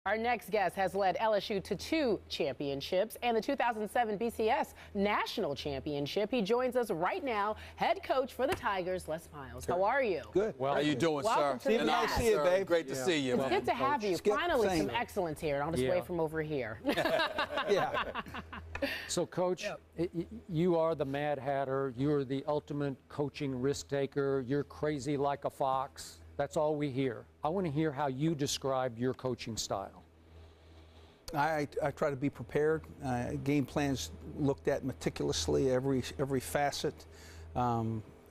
Our next guest has led LSU to 2 championships and the 2007 BCS National Championship. He joins us right now, head coach for the Tigers, Les Miles. How are you? Good. Well, how you doing, welcome sir? To nice to see you, babe. Great to see you. It's good to have you. Finally, some you. excellence here, and I'll just wave from over here. Yeah. So, Coach, you are the Mad Hatter. You're the ultimate coaching risk taker. You're crazy like a fox. That's all we hear. I want to hear how you describe your coaching style. I try to be prepared. Game plans looked at meticulously, every facet.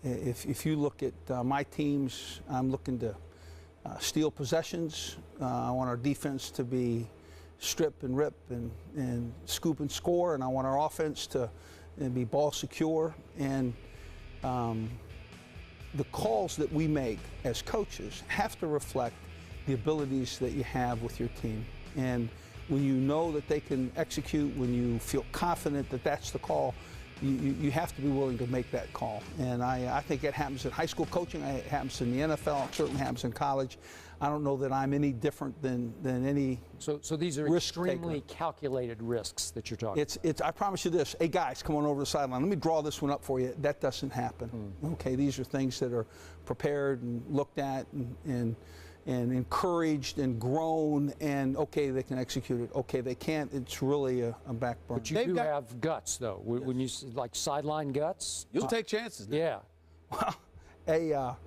If you look at my teams, I'm looking to steal possessions. I want our defense to be strip and rip and scoop and score, and I want our offense to be ball secure. And the calls that we make as coaches have to reflect the abilities that you have with your team. And when you know that they can execute, when you feel confident that that's the call, you have to be willing to make that call. And I think it happens in high school coaching, it happens in the NFL, it certainly happens in college. I don't know that I'm any different than any So these are extremely calculated risks that you're talking about. I promise you this, hey guys, come on over to the sideline. Let me draw this one up for you. That doesn't happen. Okay, these are things that are prepared and looked at and encouraged and grown, and okay, they can execute it. Okay, they can't. It's really a backburner. But you do have guts, though. Yes. When you like sideline guts, You'll take chances now. Yeah. Well,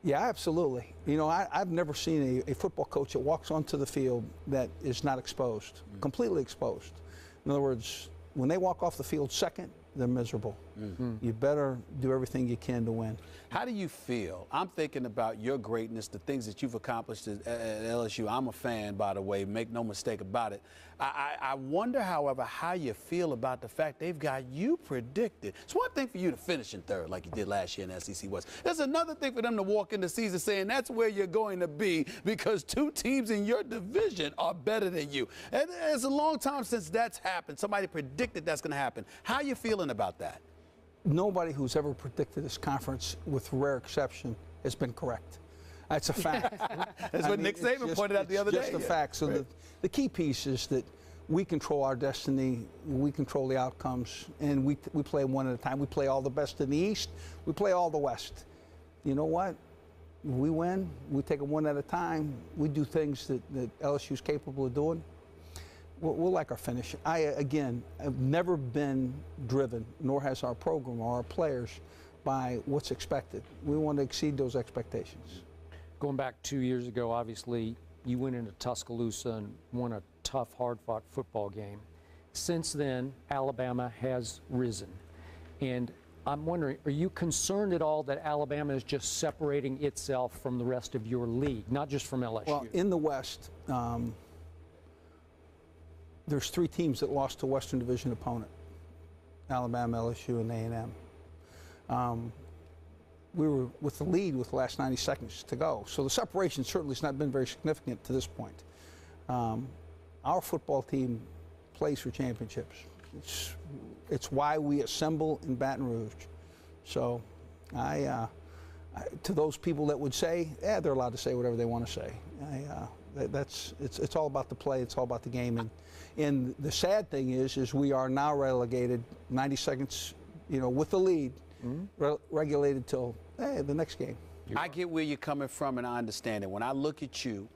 yeah, absolutely. You know, I've never seen a football coach that walks onto the field that is not exposed, completely exposed. In other words, when they walk off the field second, they're miserable. You better do everything you can to win. How do you feel? I'm thinking about your greatness, the things that you've accomplished at LSU. I'm a fan, by the way, make no mistake about it. I wonder, however, how you feel about the fact they've got you predicted. It's one thing for you to finish in third like you did last year in SEC West. There's another thing for them to walk in the season saying that's where you're going to be because 2 teams in your division are better than you. And it's a long time since that's happened. Somebody predicted that's going to happen. How are you feeling about that? Nobody who's ever predicted this conference, with rare exception, has been correct. That's a fact. That's what Nick Saban pointed out the other day. It's just a fact. So the key piece is that we control our destiny, we control the outcomes, and we play one at a time. We play all the best in the East, we play all the West. You know what? We win, we take it one at a time, we do things that LSU is capable of doing. We'll like our finish. Again, I've never been driven, nor has our program or our players, by what's expected. We want to exceed those expectations. Going back 2 years ago, obviously, you went into Tuscaloosa and won a tough, hard-fought football game. Since then, Alabama has risen. And I'm wondering, are you concerned at all that Alabama is just separating itself from the rest of your league, not just from LSU? Well, in the West, there's 3 teams that lost to Western Division opponent: Alabama, LSU, and A&M. We were with the lead with the last 90 seconds to go. So the separation certainly has not been very significant to this point. Our football team plays for championships. It's why we assemble in Baton Rouge. So to those people that would say, yeah, they're allowed to say whatever they want to say. It's all about the play. It's all about the game. And the sad thing is we are now relegated 90 seconds, with the lead, regulated till the next game. I get where you're coming from, and I understand it. When I look at you,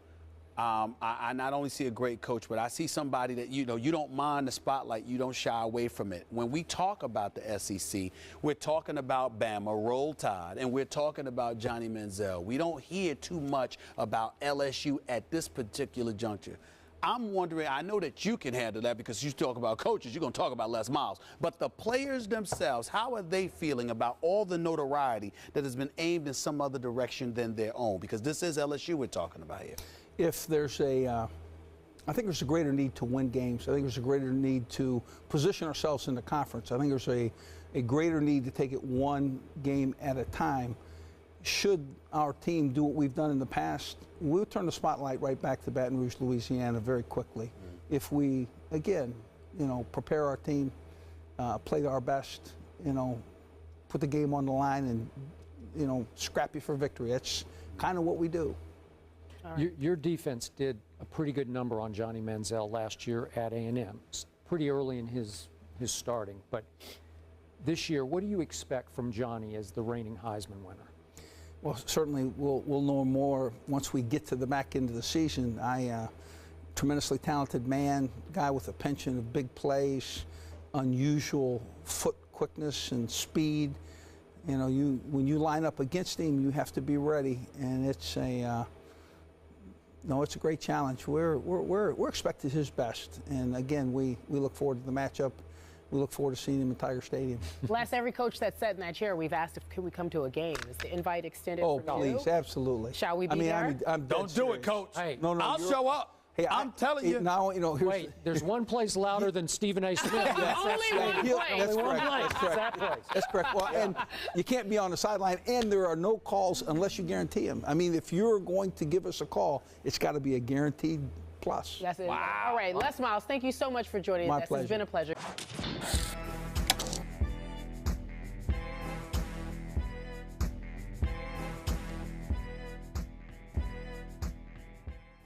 I not only see a great coach, but I see somebody that, you don't mind the spotlight. You don't shy away from it. When we talk about the SEC, we're talking about Bama, Roll Tide, and we're talking about Johnny Manziel. We don't hear too much about LSU at this particular juncture. I'm wondering, I know that you can handle that because you talk about coaches, you're going to talk about Les Miles, but the players themselves, how are they feeling about all the notoriety that has been aimed in some other direction than their own? Because this is LSU we're talking about here. If there's I think there's a greater need to win games. I think there's a greater need to position ourselves in the conference. I think there's a greater need to take it one game at a time. Should our team do what we've done in the past, we'll turn the spotlight right back to Baton Rouge, Louisiana very quickly. If we, again, prepare our team, play our best, put the game on the line and, scrappy for victory. That's kind of what we do. Your defense did a pretty good number on Johnny Manziel last year at A&M. Pretty early in his starting. But this year, what do you expect from Johnny as the reigning Heisman winner? Well, certainly we'll know more once we get to the back end of the season. Tremendously talented man, guy with a penchant of big plays, unusual foot quickness and speed. You know, when you line up against him, you have to be ready, and it's a great challenge. We're expecting his best, and again, we look forward to the matchup. We look forward to seeing him in Tiger Stadium. Les, every coach that's sat in that chair, we've asked if could we come to a game. Is the invite extended for you? Oh, please, absolutely. Shall we be there? I'm Don't do it, Coach. Hey, no, I'll show up. Hey, I'm telling you. Now, you know, wait, there's one place louder than Stephen A. Smith. Only one place. That's Only one correct. place. That place. That's correct. Well, and you can't be on the sideline, and there are no calls unless you guarantee them. I mean, if you're going to give us a call, it's got to be a guaranteed plus. That's it. Wow. All right, Les Miles, thank you so much for joining us. My pleasure. It's been a pleasure.